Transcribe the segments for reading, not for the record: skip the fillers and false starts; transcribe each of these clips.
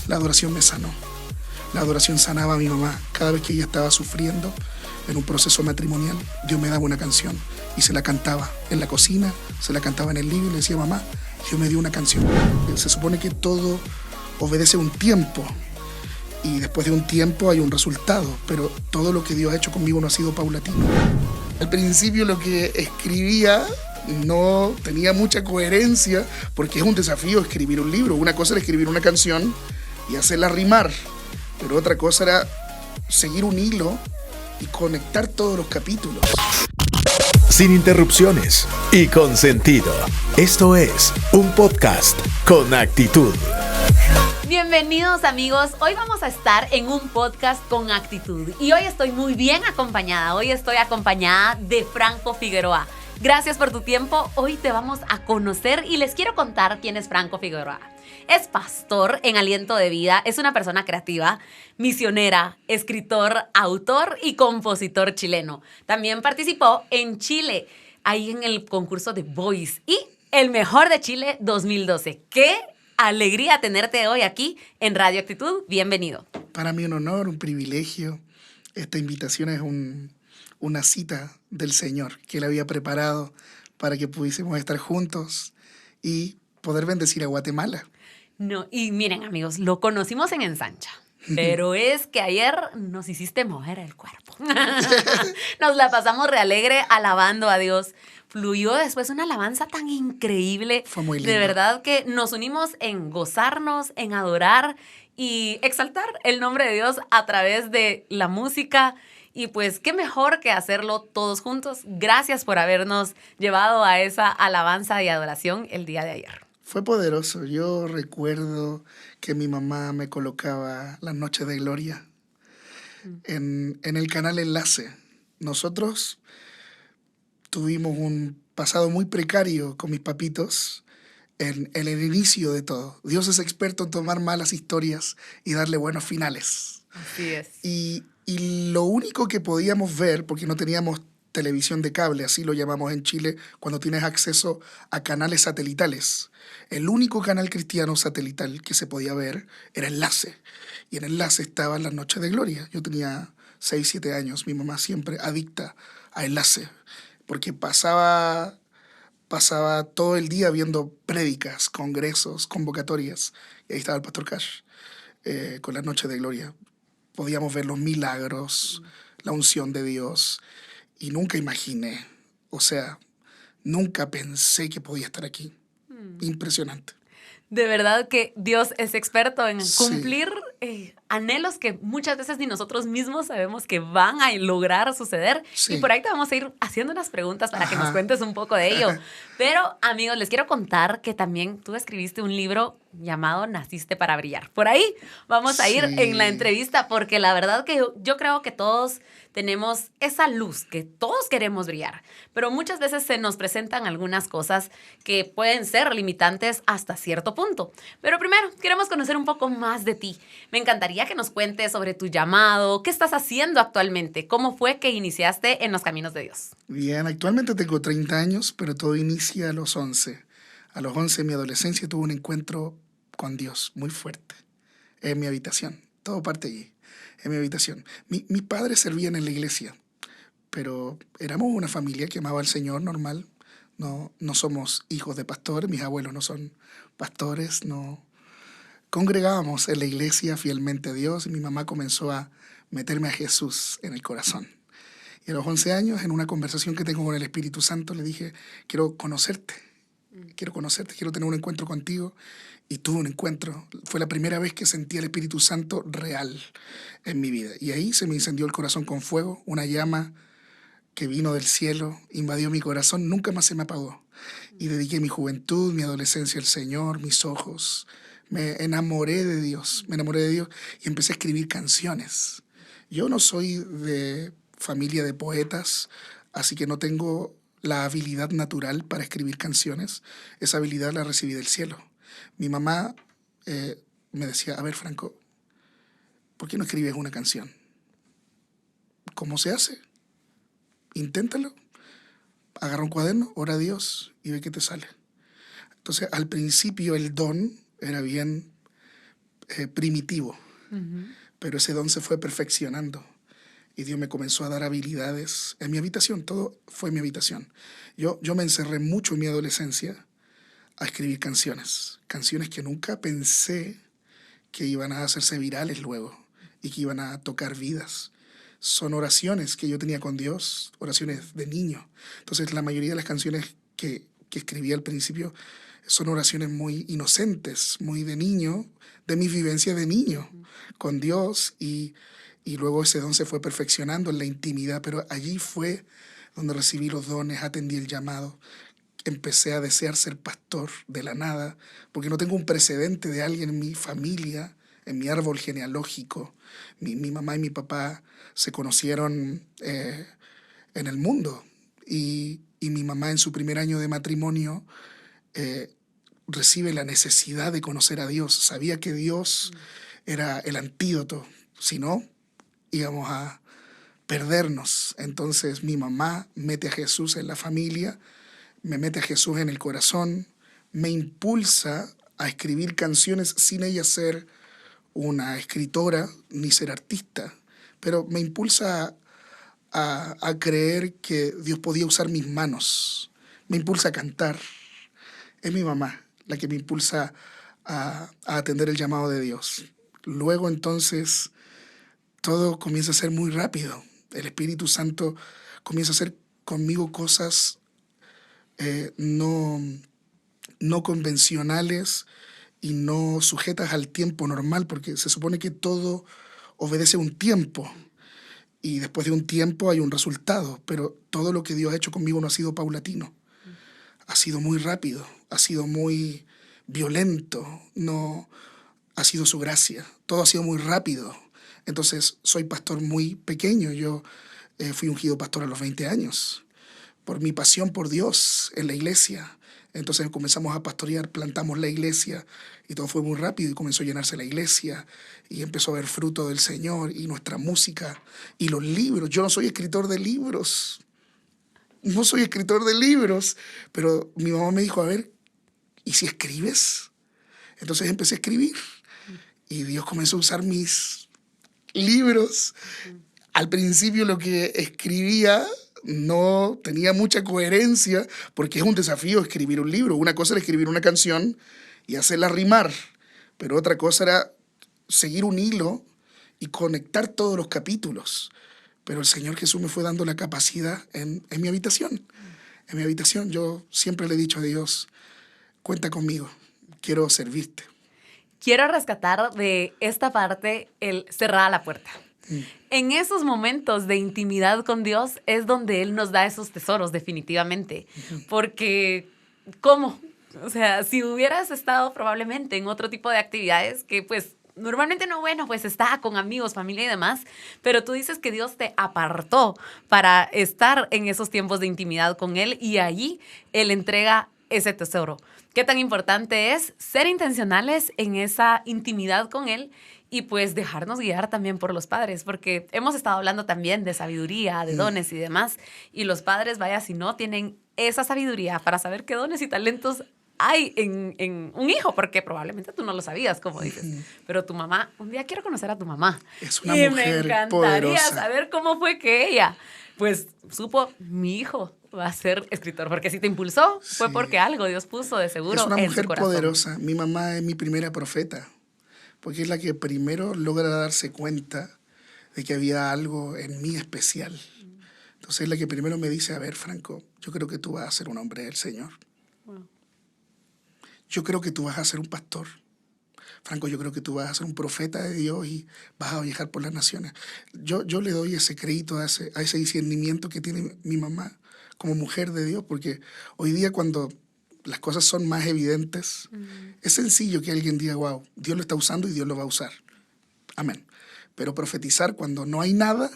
La adoración me sanó. La adoración sanaba a mi mamá. Cada vez que ella estaba sufriendo en un proceso matrimonial, Dios me daba una canción y se la cantaba en la cocina, se la cantaba en el living y le decía: mamá, Dios me dio una canción. Se supone que todo obedece un tiempo y después de un tiempo hay un resultado, pero todo lo que Dios ha hecho conmigo no ha sido paulatino. Al principio lo que escribía no tenía mucha coherencia porque es un desafío escribir un libro. Una cosa era escribir una canción y hacerla rimar, pero otra cosa era seguir un hilo y conectar todos los capítulos. Sin interrupciones y con sentido. Esto es un podcast con actitud. Bienvenidos amigos, hoy vamos a estar en un podcast con actitud y hoy estoy muy bien acompañada, hoy estoy acompañada de Franco Figueroa. Gracias por tu tiempo, hoy te vamos a conocer y les quiero contar quién es Franco Figueroa. Es pastor en Aliento de Vida, es una persona creativa, misionera, escritor, autor y compositor chileno. También participó en Chile, ahí en el concurso de Voice y el Mejor de Chile 2012. ¡Qué alegría tenerte hoy aquí en Radio Actitud! Bienvenido. Para mí un honor, un privilegio. Esta invitación es una cita del Señor que Él había preparado para que pudiésemos estar juntos y poder bendecir a Guatemala. No, y miren amigos, lo conocimos en Ensancha, pero es que ayer nos hiciste mover el cuerpo. Nos la pasamos re alegre alabando a Dios. Fluyó después una alabanza tan increíble. Fue muy lindo. De verdad que nos unimos en gozarnos, en adorar y exaltar el nombre de Dios a través de la música. Y pues qué mejor que hacerlo todos juntos. Gracias por habernos llevado a esa alabanza y adoración el día de ayer. Fue poderoso. Yo recuerdo que mi mamá me colocaba las noches de gloria en el canal Enlace. Nosotros tuvimos un pasado muy precario con mis papitos en el inicio de todo. Dios es experto en tomar malas historias y darle buenos finales. Así es. Y lo único que podíamos ver, porque no teníamos televisión de cable, así lo llamamos en Chile, cuando tienes acceso a canales satelitales. El único canal cristiano satelital que se podía ver era Enlace. Y en Enlace estaban las noches de gloria. Yo tenía 6, 7 años. Mi mamá siempre adicta a Enlace, porque pasaba todo el día viendo prédicas, congresos, convocatorias. Y ahí estaba el pastor Cash con las noches de gloria. Podíamos ver los milagros, la unción de Dios. Y nunca imaginé, nunca pensé que podía estar aquí. Impresionante. De verdad que Dios es experto en Sí. cumplir anhelos que muchas veces ni nosotros mismos sabemos que van a lograr suceder. Sí. Y por ahí te vamos a ir haciendo unas preguntas para que nos Ajá. cuentes un poco de ello. Pero, amigos, les quiero contar que también tú escribiste un libro llamado Naciste para Brillar. Por ahí vamos a ir Sí. en la entrevista porque la verdad que yo creo que todos tenemos esa luz, que todos queremos brillar. Pero muchas veces se nos presentan algunas cosas que pueden ser limitantes hasta cierto punto. Pero primero, queremos conocer un poco más de ti. Me encantaría que nos cuentes sobre tu llamado, qué estás haciendo actualmente, cómo fue que iniciaste en los caminos de Dios. Bien, actualmente tengo 30 años, pero todo inicia a los 11. A los 11 en mi adolescencia tuve un encuentro con Dios muy fuerte en mi habitación. Todo parte allí, en mi habitación. Mis padres servían en la iglesia, pero éramos una familia que amaba al Señor normal. No somos hijos de pastores, mis abuelos no son pastores, no. Congregábamos en la iglesia fielmente a Dios y mi mamá comenzó a meterme a Jesús en el corazón. Y a los 11 años, en una conversación que tengo con el Espíritu Santo, le dije: quiero conocerte, quiero tener un encuentro contigo. Y tuve un encuentro. Fue la primera vez que sentí el Espíritu Santo real en mi vida. Y ahí se me incendió el corazón con fuego, una llama que vino del cielo, invadió mi corazón, nunca más se me apagó. Y dediqué mi juventud, mi adolescencia al Señor, mis ojos. Me enamoré de Dios y empecé a escribir canciones. Yo no soy de familia de poetas, así que no tengo la habilidad natural para escribir canciones. Esa habilidad la recibí del cielo. Mi mamá me decía: a ver, Franco, ¿por qué no escribes una canción? ¿Cómo se hace? Inténtalo. Agarra un cuaderno, ora a Dios y ve qué te sale. Entonces, al principio el don era bien primitivo, pero ese don se fue perfeccionando y Dios me comenzó a dar habilidades en mi habitación. Todo fue en mi habitación. Yo me encerré mucho en mi adolescencia a escribir canciones que nunca pensé que iban a hacerse virales luego y que iban a tocar vidas. Son oraciones que yo tenía con Dios, oraciones de niño. Entonces, la mayoría de las canciones que escribí al principio son oraciones muy inocentes, muy de niño, de mi vivencia de niño con Dios, y luego ese don se fue perfeccionando en la intimidad, pero allí fue donde recibí los dones, atendí el llamado, empecé a desear ser pastor de la nada, porque no tengo un precedente de alguien en mi familia, en mi árbol genealógico. Mi mamá y mi papá se conocieron en el mundo, y mi mamá en su primer año de matrimonio recibe la necesidad de conocer a Dios. Sabía que Dios era el antídoto, si no, íbamos a perdernos. Entonces mi mamá mete a Jesús en la familia, me mete a Jesús en el corazón, me impulsa a escribir canciones sin ella ser una escritora ni ser artista, pero me impulsa a creer que Dios podía usar mis manos, me impulsa a cantar. Es mi mamá la que me impulsa a atender el llamado de Dios. Luego entonces todo comienza a ser muy rápido. El Espíritu Santo comienza a hacer conmigo cosas no convencionales y no sujetas al tiempo normal, porque se supone que todo obedece a un tiempo y después de un tiempo hay un resultado, pero todo lo que Dios ha hecho conmigo no ha sido paulatino, ha sido muy rápido, ha sido muy violento, no ha sido su gracia, todo ha sido muy rápido. Entonces soy pastor muy pequeño, yo fui ungido pastor a los 20 años, por mi pasión por Dios en la iglesia. Entonces comenzamos a pastorear, plantamos la iglesia y todo fue muy rápido y comenzó a llenarse la iglesia y empezó a haber fruto del Señor y nuestra música y los libros. Yo no soy escritor de libros, pero mi mamá me dijo, a ver, ¿y si escribes? Entonces empecé a escribir y Dios comenzó a usar mis libros. Al principio lo que escribía no tenía mucha coherencia, porque es un desafío escribir un libro. Una cosa era escribir una canción y hacerla rimar, pero otra cosa era seguir un hilo y conectar todos los capítulos. Pero el Señor Jesús me fue dando la capacidad en mi habitación. En mi habitación yo siempre le he dicho a Dios, cuenta conmigo, quiero servirte. Quiero rescatar de esta parte el cerrar la puerta. En esos momentos de intimidad con Dios es donde Él nos da esos tesoros, definitivamente. Porque, ¿cómo? O sea, si hubieras estado probablemente en otro tipo de actividades que, pues, normalmente no, bueno, pues está con amigos, familia y demás, pero tú dices que Dios te apartó para estar en esos tiempos de intimidad con Él y allí Él entrega ese tesoro. ¿Qué tan importante es ser intencionales en esa intimidad con Él? Y pues dejarnos guiar también por los padres, porque hemos estado hablando también de sabiduría, de dones y demás. Y los padres, vaya, si no tienen esa sabiduría para saber qué dones y talentos hay en un hijo, porque probablemente tú no lo sabías, como dices. Pero tu mamá, un día quiero conocer a tu mamá. Es una y mujer me encantaría poderosa. saber cómo fue que ella, pues, supo, mi hijo va a ser escritor, porque si te impulsó, fue Sí. porque algo Dios puso de seguro Es una en mujer su corazón. poderosa. Mi mamá es mi primera profeta, porque es la que primero logra darse cuenta de que había algo en mí especial. Entonces es la que primero me dice, a ver, Franco, yo creo que tú vas a ser un hombre del Señor. Wow. Yo creo que tú vas a ser un pastor. Franco, yo creo que tú vas a ser un profeta de Dios y vas a viajar por las naciones. Yo le doy ese crédito a ese discernimiento que tiene mi mamá como mujer de Dios, porque hoy día cuando las cosas son más evidentes, es sencillo que alguien diga, wow, Dios lo está usando y Dios lo va a usar. Amén. Pero profetizar cuando no hay nada,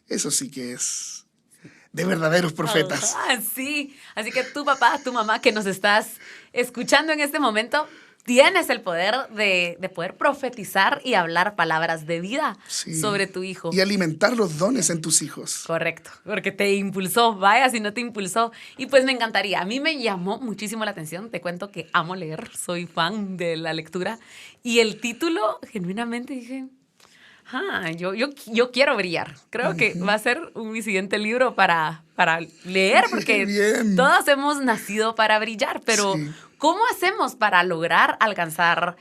eso sí que es de verdaderos profetas. Ah, sí. Así que tu papá, tu mamá que nos estás escuchando en este momento, tienes el poder de poder profetizar y hablar palabras de vida Sí. sobre tu hijo. Y alimentar los dones en tus hijos. Correcto, porque te impulsó, vaya si no te impulsó. Y pues me encantaría, a mí me llamó muchísimo la atención, te cuento que amo leer, soy fan de la lectura, y el título, genuinamente dije, yo quiero brillar. Creo que va a ser mi siguiente libro para leer, porque Bien. todos hemos nacido para brillar, pero Sí. ¿cómo hacemos para lograr alcanzar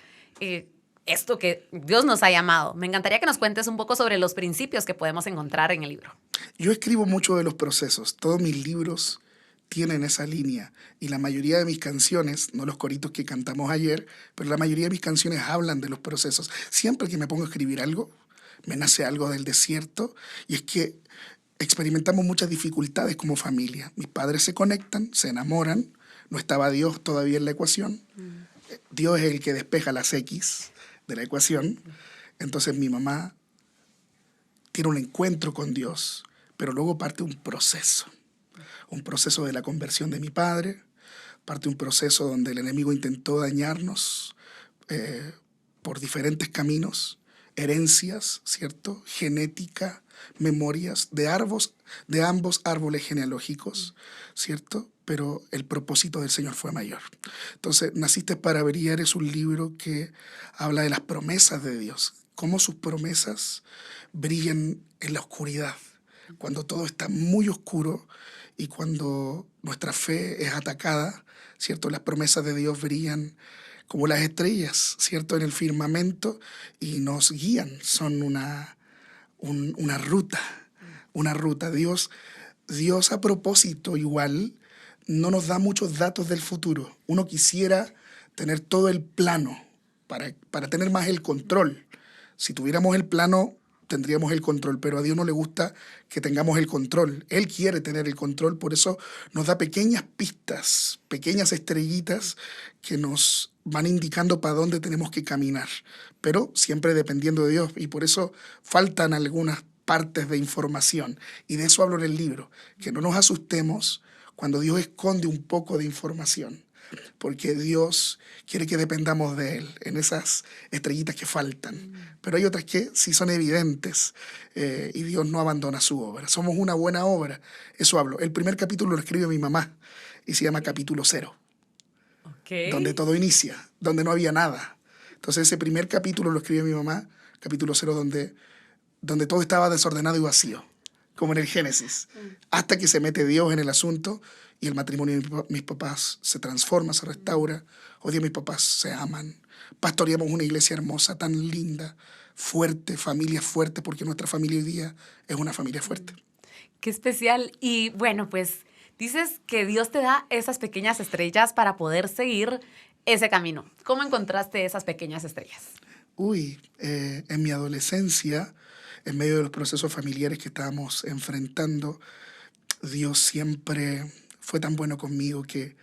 esto que Dios nos ha llamado? Me encantaría que nos cuentes un poco sobre los principios que podemos encontrar en el libro. Yo escribo mucho de los procesos. Todos mis libros tienen esa línea. Y la mayoría de mis canciones, no los coritos que cantamos ayer, pero la mayoría de mis canciones hablan de los procesos. Siempre que me pongo a escribir algo, me nace algo del desierto. Y es que experimentamos muchas dificultades como familia. Mis padres se conectan, se enamoran. No estaba Dios todavía en la ecuación. Dios es el que despeja las X de la ecuación. Entonces mi mamá tiene un encuentro con Dios, pero luego parte un proceso de la conversión de mi padre, parte un proceso donde el enemigo intentó dañarnos por diferentes caminos, herencias, ¿cierto? Genética, memorias de ambos árboles genealógicos, ¿cierto? Pero el propósito del Señor fue mayor. Entonces, Naciste para Brillar es un libro que habla de las promesas de Dios, cómo sus promesas brillan en la oscuridad, cuando todo está muy oscuro y cuando nuestra fe es atacada, ¿cierto? Las promesas de Dios brillan como las estrellas, ¿cierto? En el firmamento y nos guían, son una ruta. Dios a propósito igual no nos da muchos datos del futuro. Uno quisiera tener todo el plano para tener más el control. Si tuviéramos el plano, tendríamos el control, pero a Dios no le gusta que tengamos el control. Él quiere tener el control, por eso nos da pequeñas pistas, pequeñas estrellitas que nos van indicando para dónde tenemos que caminar, pero siempre dependiendo de Dios, y por eso faltan algunas partes de información, y de eso hablo en el libro, que no nos asustemos cuando Dios esconde un poco de información, porque Dios quiere que dependamos de Él en esas estrellitas que faltan. Pero hay otras que sí son evidentes y Dios no abandona su obra. Somos una buena obra, eso hablo. El primer capítulo lo escribe mi mamá y se llama Capítulo 0, donde todo inicia, donde no había nada. Entonces ese primer capítulo lo escribe mi mamá, Capítulo 0, donde todo estaba desordenado y vacío, como en el Génesis, hasta que se mete Dios en el asunto y el matrimonio de mis papás se transforma, se restaura. Hoy día mis papás se aman. Pastoreamos una iglesia hermosa, tan linda, fuerte, familia fuerte, porque nuestra familia hoy día es una familia fuerte. Qué especial. Y bueno, pues dices que Dios te da esas pequeñas estrellas para poder seguir ese camino. ¿Cómo encontraste esas pequeñas estrellas? En mi adolescencia, en medio de los procesos familiares que estábamos enfrentando, Dios siempre fue tan bueno conmigo que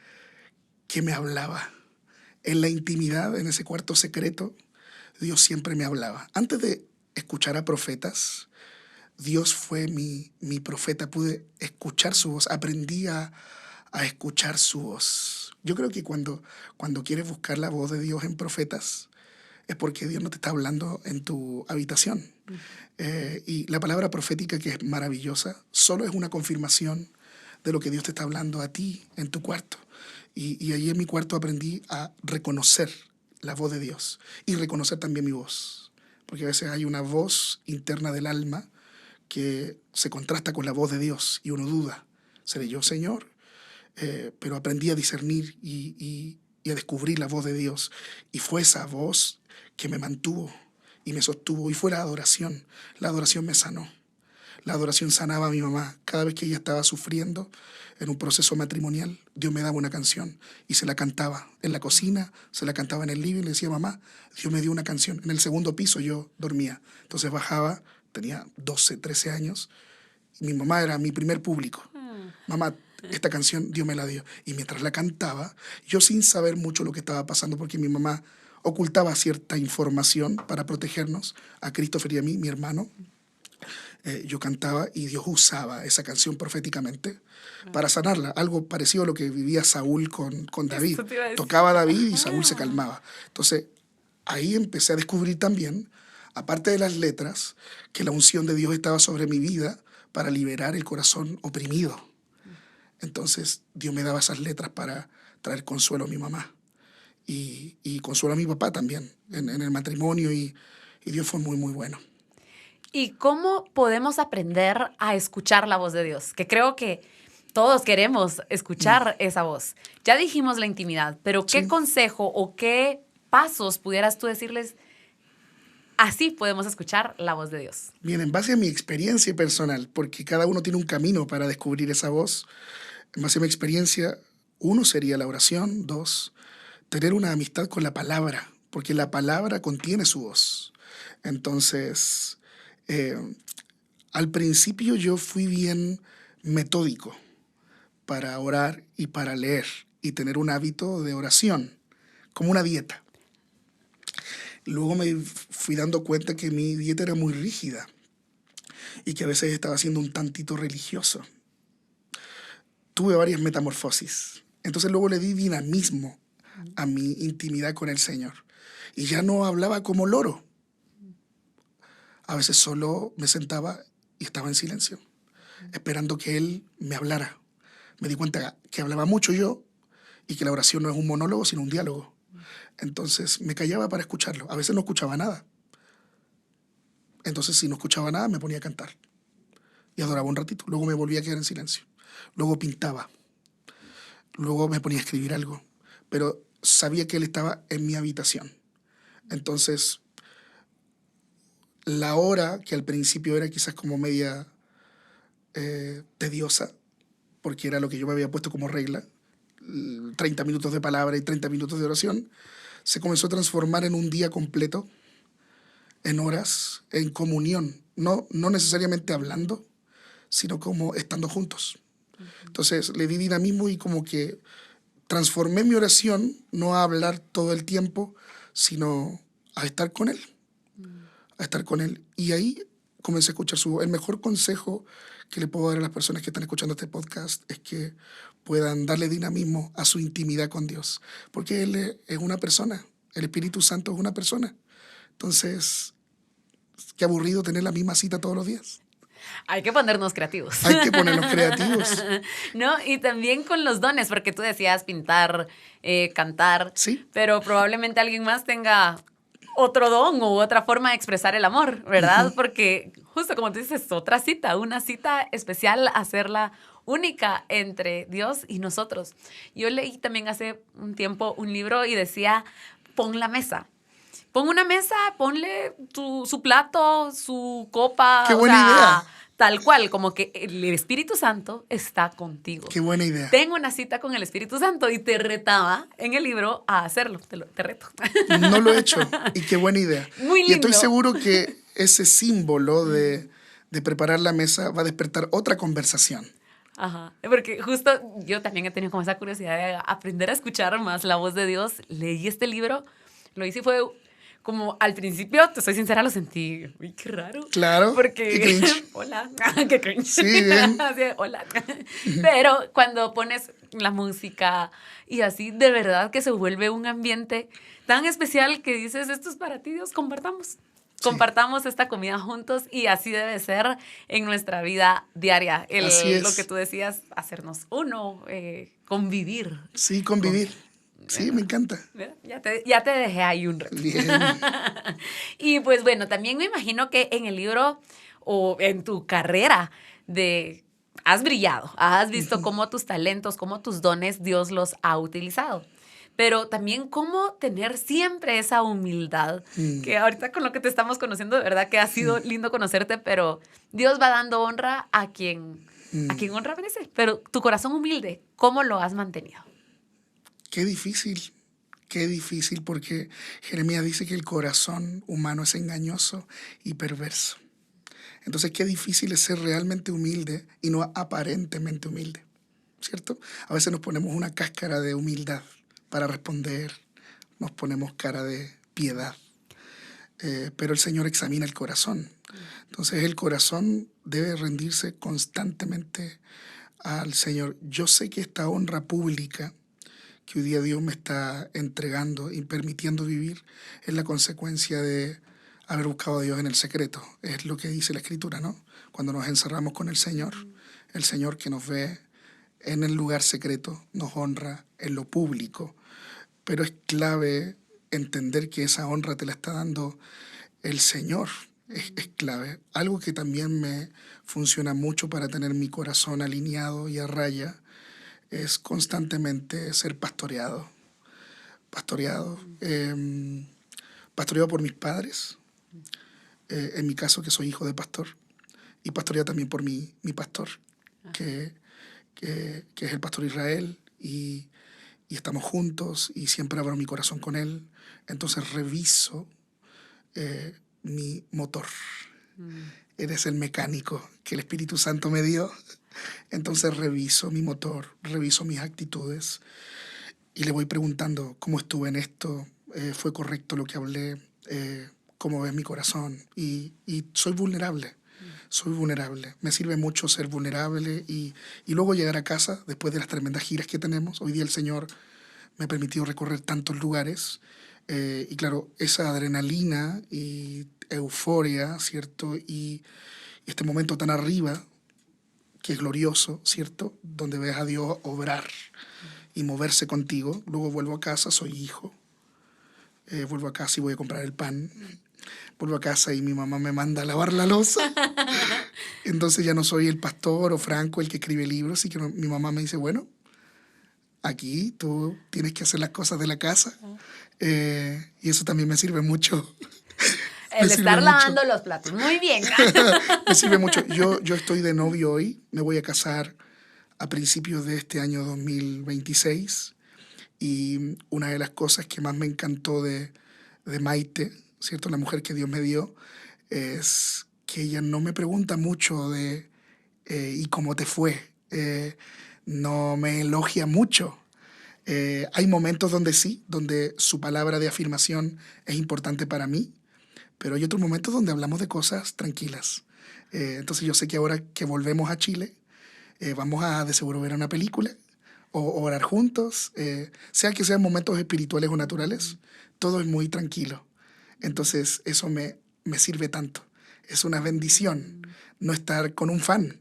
me hablaba. En la intimidad, en ese cuarto secreto, Dios siempre me hablaba. Antes de escuchar a profetas, Dios fue mi profeta. Pude escuchar su voz, aprendí a escuchar su voz. Yo creo que cuando quieres buscar la voz de Dios en profetas, es porque Dios no te está hablando en tu habitación. Y la palabra profética, que es maravillosa, solo es una confirmación de lo que Dios te está hablando a ti en tu cuarto. Y allí en mi cuarto aprendí a reconocer la voz de Dios y reconocer también mi voz. Porque a veces hay una voz interna del alma que se contrasta con la voz de Dios y uno duda, ¿seré yo, Señor? Pero aprendí a discernir y a descubrir la voz de Dios. Y fue esa voz que me mantuvo y me sostuvo, y fue la adoración. La adoración me sanó. La adoración sanaba a mi mamá. Cada vez que ella estaba sufriendo en un proceso matrimonial, Dios me daba una canción y se la cantaba en la cocina, se la cantaba en el living, le decía, mamá, Dios me dio una canción. En el segundo piso yo dormía. Entonces bajaba, tenía 12, 13 años, y mi mamá era mi primer público. Mamá, esta canción Dios me la dio. Y mientras la cantaba, yo sin saber mucho lo que estaba pasando, porque mi mamá ocultaba cierta información para protegernos, a Christopher y a mí, mi hermano, yo cantaba y Dios usaba esa canción proféticamente para sanarla. Algo parecido a lo que vivía Saúl con David. Eso te iba a decir. Tocaba a David y Saúl se calmaba. Entonces, ahí empecé a descubrir también, aparte de las letras, que la unción de Dios estaba sobre mi vida para liberar el corazón oprimido. Entonces, Dios me daba esas letras para traer consuelo a mi mamá y consuelo a mi papá también en el matrimonio, y Dios fue muy, muy bueno. ¿Y cómo podemos aprender a escuchar la voz de Dios? Que creo que todos queremos escuchar esa voz. Ya dijimos la intimidad, pero ¿qué Sí. consejo o qué pasos pudieras tú decirles? Así podemos escuchar la voz de Dios. Bien, en base a mi experiencia personal, porque cada uno tiene un camino para descubrir esa voz, en base a mi experiencia, 1 sería la oración, 2, tener una amistad con la palabra, porque la palabra contiene su voz. Entonces, al principio yo fui bien metódico para orar y para leer y tener un hábito de oración, como una dieta. Luego me fui dando cuenta que mi dieta era muy rígida y que a veces estaba siendo un tantito religioso. Tuve varias metamorfosis. Entonces luego le di dinamismo a mi intimidad con el Señor. Y ya no hablaba como loro. A veces solo me sentaba y estaba en silencio, esperando que Él me hablara. Me di cuenta que hablaba mucho yo y que la oración no es un monólogo, sino un diálogo. Entonces me callaba para escucharlo. A veces no escuchaba nada. Entonces, si no escuchaba nada, me ponía a cantar. Y adoraba un ratito. Luego me volvía a quedar en silencio. Luego pintaba. Luego me ponía a escribir algo. Pero sabía que Él estaba en mi habitación. Entonces, la hora, que al principio era quizás como media tediosa, porque era lo que yo me había puesto como regla, 30 minutos de palabra y 30 minutos de oración, se comenzó a transformar en un día completo, en horas, en comunión, no necesariamente hablando, sino como estando juntos. Entonces le di dinamismo y como que transformé mi oración no a hablar todo el tiempo, sino a estar con Él, a estar con Él. Y ahí comencé a escuchar su voz. El mejor consejo que le puedo dar a las personas que están escuchando este podcast es que puedan darle dinamismo a su intimidad con Dios, porque Él es una persona, el Espíritu Santo es una persona. Entonces, qué aburrido tener la misma cita todos los días. Hay que ponernos creativos. Hay que ponernos creativos. ¿No? Y también con los dones, porque tú decías pintar, cantar, Sí. pero probablemente alguien más tenga otro don u otra forma de expresar el amor, ¿verdad? Porque justo como tú dices, otra cita, una cita especial, hacerla única entre Dios y nosotros. Yo leí también hace un tiempo un libro y decía, pon la mesa. Pon una mesa, ponle su plato, su copa. Qué buena idea. Tal cual, como que el Espíritu Santo está contigo. Qué buena idea. Tengo una cita con el Espíritu Santo y te retaba en el libro a hacerlo. Te reto. No lo he hecho y qué buena idea. Muy Y estoy lindo. seguro que ese símbolo de preparar la mesa va a despertar otra conversación. Ajá, porque justo yo también he tenido como esa curiosidad de aprender a escuchar más la voz de Dios. Leí este libro, lo hice y fue como al principio, te soy sincera, lo sentí, uy, qué raro. Claro, Porque, qué cringe. hola, qué cringe. Sí, bien. Así de, hola. Pero cuando pones la música y así, de verdad que se vuelve un ambiente tan especial que dices, esto es para ti, Dios, compartamos. Compartamos esta comida juntos y así debe ser en nuestra vida diaria. Así es. Lo que tú decías, hacernos uno, convivir. Sí, convivir. Sí, me encanta. ¿Verdad? Ya te dejé ahí un rato. Bien. Y pues bueno, también me imagino que en el libro o en tu carrera has brillado, has visto cómo tus talentos, cómo tus dones Dios los ha utilizado. Pero también cómo tener siempre esa humildad, que ahorita con lo que te estamos conociendo, de verdad que ha sido lindo conocerte, pero Dios va dando honra a quien honra merece. Pero tu corazón humilde, ¿cómo lo has mantenido? Qué difícil, porque Jeremías dice que el corazón humano es engañoso y perverso. Entonces, qué difícil es ser realmente humilde y no aparentemente humilde, ¿cierto? A veces nos ponemos una cáscara de humildad para responder, nos ponemos cara de piedad. pero el Señor examina el corazón. Entonces el corazón debe rendirse constantemente al Señor. Yo sé que esta honra pública que hoy día Dios me está entregando y permitiendo vivir es la consecuencia de haber buscado a Dios en el secreto. Es lo que dice la Escritura, ¿no? Cuando nos encerramos con el Señor que nos ve en el lugar secreto, nos honra en lo público. Pero es clave entender que esa honra te la está dando el Señor. Es clave. Algo que también me funciona mucho para tener mi corazón alineado y a raya es constantemente ser pastoreado. Pastoreado por mis padres, en mi caso que soy hijo de pastor, y pastoreado también por mi pastor, que es el pastor Israel, y estamos juntos y siempre abro mi corazón con él. Entonces reviso mi motor. Eres el mecánico que el Espíritu Santo me dio. Entonces reviso mi motor, reviso mis actitudes y le voy preguntando cómo estuve en esto, fue correcto lo que hablé, cómo ves mi corazón. Y soy vulnerable. Soy vulnerable. Me sirve mucho ser vulnerable y luego llegar a casa después de las tremendas giras que tenemos. Hoy día el Señor me ha permitido recorrer tantos lugares y claro, esa adrenalina y euforia, ¿cierto? Y este momento tan arriba, que es glorioso, ¿cierto? Donde ves a Dios obrar y moverse contigo. Luego vuelvo a casa, soy hijo. Vuelvo a casa y voy a comprar el pan. Vuelvo a casa y mi mamá me manda a lavar la loza. Entonces ya no soy el pastor o Franco el que escribe libros, y que mi mamá me dice, bueno, aquí tú tienes que hacer las cosas de la casa. Y eso también me sirve mucho. El estar lavando los platos. Muy bien. Me sirve mucho. Yo estoy de novio hoy. Me voy a casar a principios de este año 2026. Y una de las cosas que más me encantó de Maite, ¿cierto? La mujer que Dios me dio, es que ella no me pregunta mucho de ¿y cómo te fue? No me elogia mucho. Hay momentos donde sí, donde su palabra de afirmación es importante para mí, pero hay otros momentos donde hablamos de cosas tranquilas. Entonces yo sé que ahora que volvemos a Chile, vamos a de seguro ver una película o orar juntos, sea que sean momentos espirituales o naturales, todo es muy tranquilo. Entonces eso me sirve tanto. Es una bendición no estar con un fan,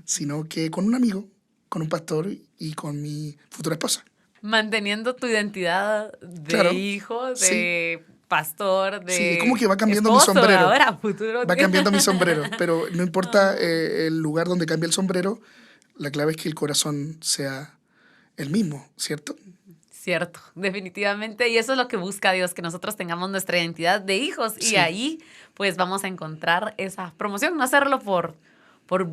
sino que con un amigo, con un pastor y con mi futura esposa. Manteniendo tu identidad de Claro, hijo, de sí. pastor, de Sí, como que va cambiando esposo, mi sombrero. ahora, futuro. Va cambiando mi sombrero, pero no importa el lugar donde cambie el sombrero, la clave es que el corazón sea el mismo, ¿cierto? Cierto, definitivamente. Y eso es lo que busca Dios, que nosotros tengamos nuestra identidad de hijos. Sí. Y ahí, pues, vamos a encontrar esa promoción. No hacerlo por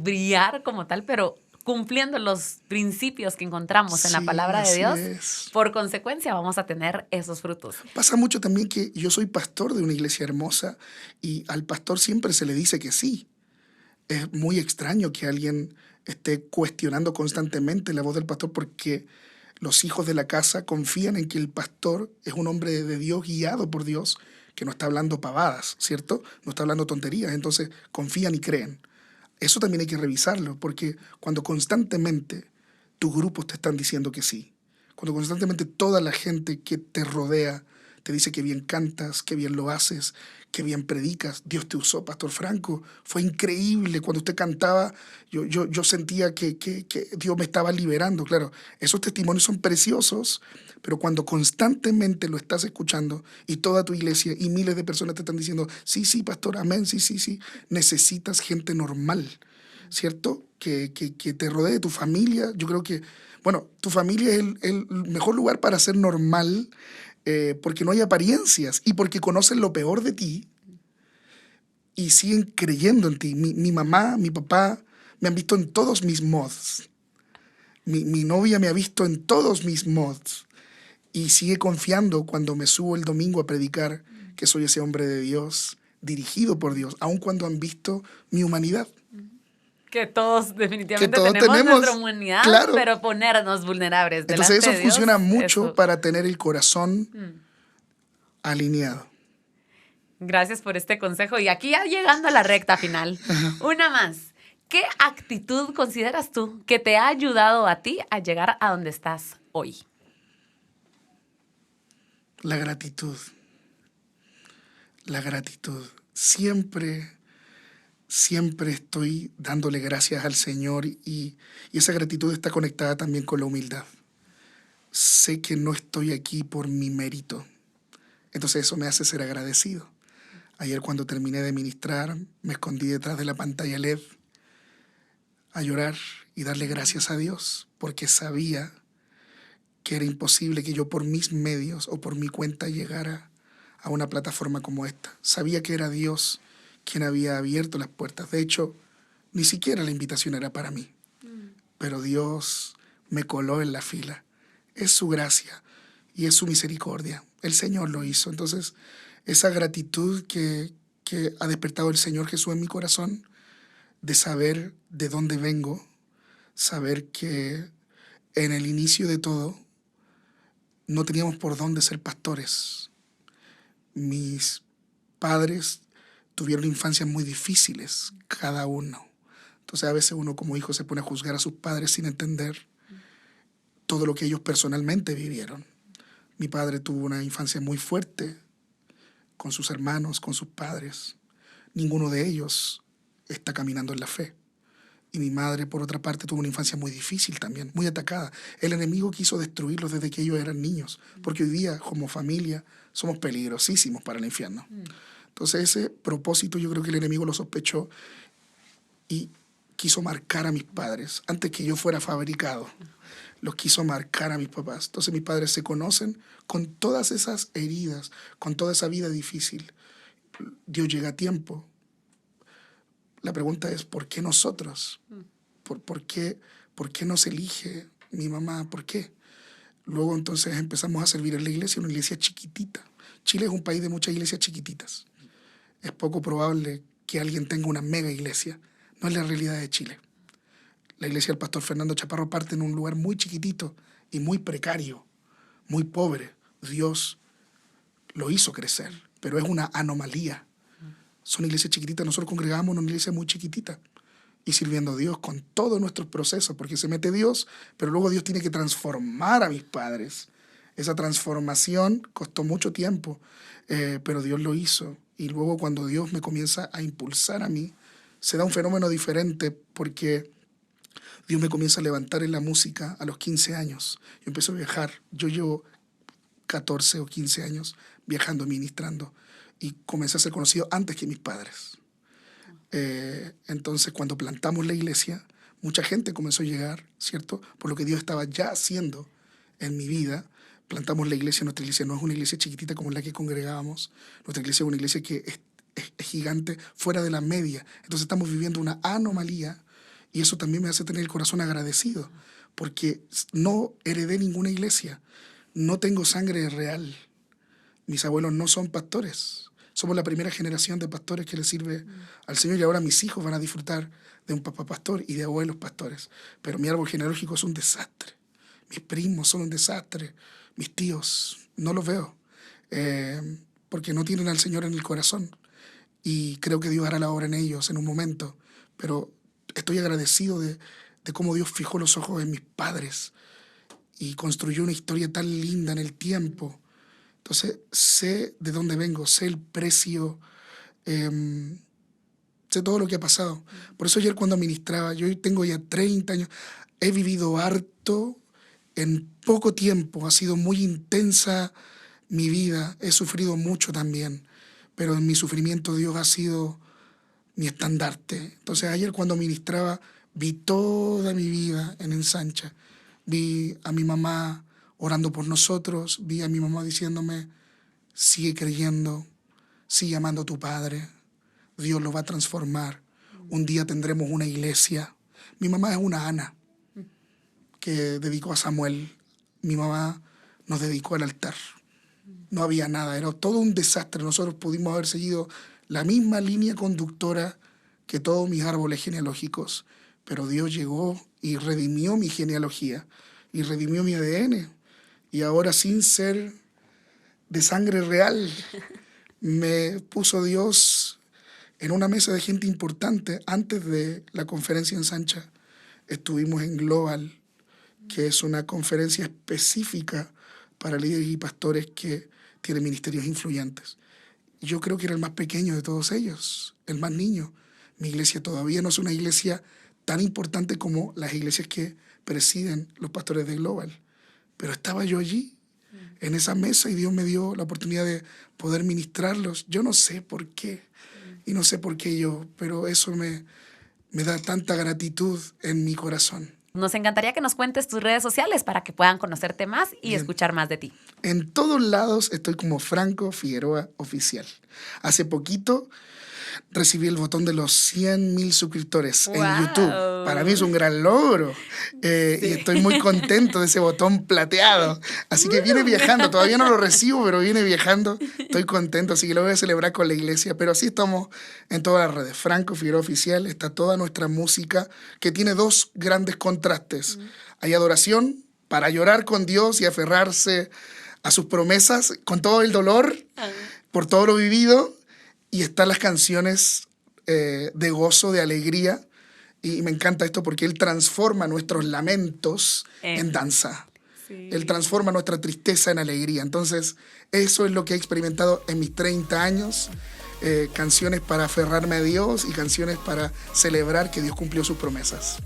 brillar como tal, pero cumpliendo los principios que encontramos en la Sí, palabra de así Dios. es. Por consecuencia, vamos a tener esos frutos. Pasa mucho también que yo soy pastor de una iglesia hermosa y al pastor siempre se le dice que sí. Es muy extraño que alguien esté cuestionando constantemente la voz del pastor, porque los hijos de la casa confían en que el pastor es un hombre de Dios, guiado por Dios, que no está hablando pavadas, ¿cierto? No está hablando tonterías. Entonces confían y creen. Eso también hay que revisarlo, porque cuando constantemente tus grupos te están diciendo que sí, cuando constantemente toda la gente que te rodea te dice que bien cantas, que bien lo haces, que bien predicas, Dios te usó, Pastor Franco, fue increíble cuando usted cantaba, yo sentía que Dios me estaba liberando. Claro, esos testimonios son preciosos, pero cuando constantemente lo estás escuchando y toda tu iglesia y miles de personas te están diciendo, sí, sí, pastor, amén, sí, sí, sí, necesitas gente normal, ¿cierto? Que te rodee de tu familia. Yo creo que, bueno, tu familia es el mejor lugar para ser normal, porque no hay apariencias y porque conocen lo peor de ti y siguen creyendo en ti. Mi mamá, mi papá me han visto en todos mis mods. Mi novia me ha visto en todos mis mods y sigue confiando cuando me subo el domingo a predicar que soy ese hombre de Dios, dirigido por Dios, aun cuando han visto mi humanidad. Que todos definitivamente todos tenemos tenemos, nuestra humanidad, claro. pero ponernos vulnerables delante Entonces eso de Dios, funciona mucho eso. para tener el corazón alineado. Gracias por este consejo. Y aquí ya llegando a la recta final, una más. ¿Qué actitud consideras tú que te ha ayudado a ti a llegar a donde estás hoy? La gratitud. La gratitud. Siempre estoy dándole gracias al Señor y esa gratitud está conectada también con la humildad. Sé que no estoy aquí por mi mérito, entonces eso me hace ser agradecido. Ayer cuando terminé de ministrar, me escondí detrás de la pantalla LED a llorar y darle gracias a Dios, porque sabía que era imposible que yo por mis medios o por mi cuenta llegara a una plataforma como esta. Sabía que era Dios quien había abierto las puertas. De hecho, ni siquiera la invitación era para mí, pero Dios me coló en la fila. Es su gracia y es su misericordia. El Señor lo hizo. Entonces, esa gratitud que ha despertado el Señor Jesús en mi corazón, de saber de dónde vengo, saber que en el inicio de todo no teníamos por dónde ser pastores. Mis padres tuvieron infancias muy difíciles, cada uno. Entonces a veces uno como hijo se pone a juzgar a sus padres sin entender todo lo que ellos personalmente vivieron. Mi padre tuvo una infancia muy fuerte con sus hermanos, con sus padres. Ninguno de ellos está caminando en la fe. Y mi madre, por otra parte, tuvo una infancia muy difícil también, muy atacada. El enemigo quiso destruirlos desde que ellos eran niños, porque hoy día, como familia, somos peligrosísimos para el infierno. Entonces ese propósito yo creo que el enemigo lo sospechó y quiso marcar a mis padres antes que yo fuera fabricado. Los quiso marcar a mis papás. Entonces mis padres se conocen con todas esas heridas, con toda esa vida difícil. Dios llega a tiempo. La pregunta es, ¿por qué nosotros? ¿Por qué nos elige mi mamá? ¿Por qué? Luego entonces empezamos a servir en la iglesia, una iglesia chiquitita. Chile es un país de muchas iglesias chiquititas. Es poco probable que alguien tenga una mega iglesia. No es la realidad de Chile. La iglesia del pastor Fernando Chaparro parte en un lugar muy chiquitito y muy precario, muy pobre. Dios lo hizo crecer, pero es una anomalía. Son iglesias chiquititas, nosotros congregamos en una iglesia muy chiquitita y sirviendo a Dios con todos nuestros procesos, porque se mete Dios, pero luego Dios tiene que transformar a mis padres. Esa transformación costó mucho tiempo, pero Dios lo hizo. Y luego cuando Dios me comienza a impulsar a mí, se da un fenómeno diferente porque Dios me comienza a levantar en la música a los 15 años. Yo empiezo a viajar. Yo llevo 14 o 15 años viajando, ministrando. Y comencé a ser conocido antes que mis padres. Entonces, cuando plantamos la iglesia, mucha gente comenzó a llegar, ¿cierto? Por lo que Dios estaba ya haciendo en mi vida. Plantamos la iglesia. Nuestra iglesia no es una iglesia chiquitita como la que congregábamos. Nuestra iglesia es una iglesia que es gigante, fuera de la media. Entonces estamos viviendo una anomalía y eso también me hace tener el corazón agradecido porque no heredé ninguna iglesia, no tengo sangre real. Mis abuelos no son pastores. Somos la primera generación de pastores que le sirve al Señor y ahora mis hijos van a disfrutar de un papá pastor y de abuelos pastores. Pero mi árbol genealógico es un desastre. Mis primos son un desastre. Mis tíos no los veo porque no tienen al Señor en el corazón. Y creo que Dios hará la obra en ellos en un momento. Pero estoy agradecido de cómo Dios fijó los ojos en mis padres y construyó una historia tan linda en el tiempo. Entonces sé de dónde vengo, sé el precio, sé todo lo que ha pasado. Por eso ayer cuando ministraba, yo tengo ya 30 años, he vivido harto en poco tiempo, ha sido muy intensa mi vida, he sufrido mucho también, pero en mi sufrimiento Dios ha sido mi estandarte. Entonces ayer cuando ministraba vi toda mi vida en ensancha, vi a mi mamá orando por nosotros, vi a mi mamá diciéndome, sigue creyendo, sigue amando a tu padre, Dios lo va a transformar, un día tendremos una iglesia. Mi mamá es una Ana que dedicó a Samuel, mi mamá nos dedicó al altar, no había nada, era todo un desastre, nosotros pudimos haber seguido la misma línea conductora que todos mis árboles genealógicos, pero Dios llegó y redimió mi genealogía y redimió mi ADN. Y ahora sin ser de sangre real, me puso Dios en una mesa de gente importante. Antes de la conferencia en Sancha, estuvimos en Global, que es una conferencia específica para líderes y pastores que tienen ministerios influyentes. Yo creo que era el más pequeño de todos ellos, el más niño. Mi iglesia todavía no es una iglesia tan importante como las iglesias que presiden los pastores de Global. Pero estaba yo allí, en esa mesa, y Dios me dio la oportunidad de poder ministrarlos. Yo no sé por qué, y no sé por qué yo, pero eso me da tanta gratitud en mi corazón. Nos encantaría que nos cuentes tus redes sociales para que puedan conocerte más y escuchar más de ti. En todos lados estoy como Franco Figueroa Oficial. Hace poquito recibí el botón de los 100,000 suscriptores en YouTube. Para mí es un gran logro. Y estoy muy contento de ese botón plateado. Así que viene viajando. Todavía no lo recibo, pero viene viajando. Estoy contento, así que lo voy a celebrar con la iglesia. Pero así estamos en todas las redes. Franco Figueroa Oficial. Está toda nuestra música, que tiene dos grandes contrastes. Hay adoración para llorar con Dios y aferrarse a sus promesas con todo el dolor por todo lo vivido. Y están las canciones de gozo, de alegría. Y me encanta esto porque Él transforma nuestros lamentos en danza. Sí. Él transforma nuestra tristeza en alegría. Entonces, eso es lo que he experimentado en mis 30 años. Canciones para aferrarme a Dios y canciones para celebrar que Dios cumplió sus promesas.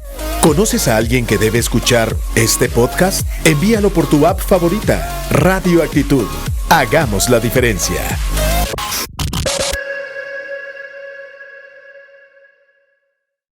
¿Conoces a alguien que debe escuchar este podcast? Envíalo por tu app favorita, Radio Actitud. Hagamos la diferencia.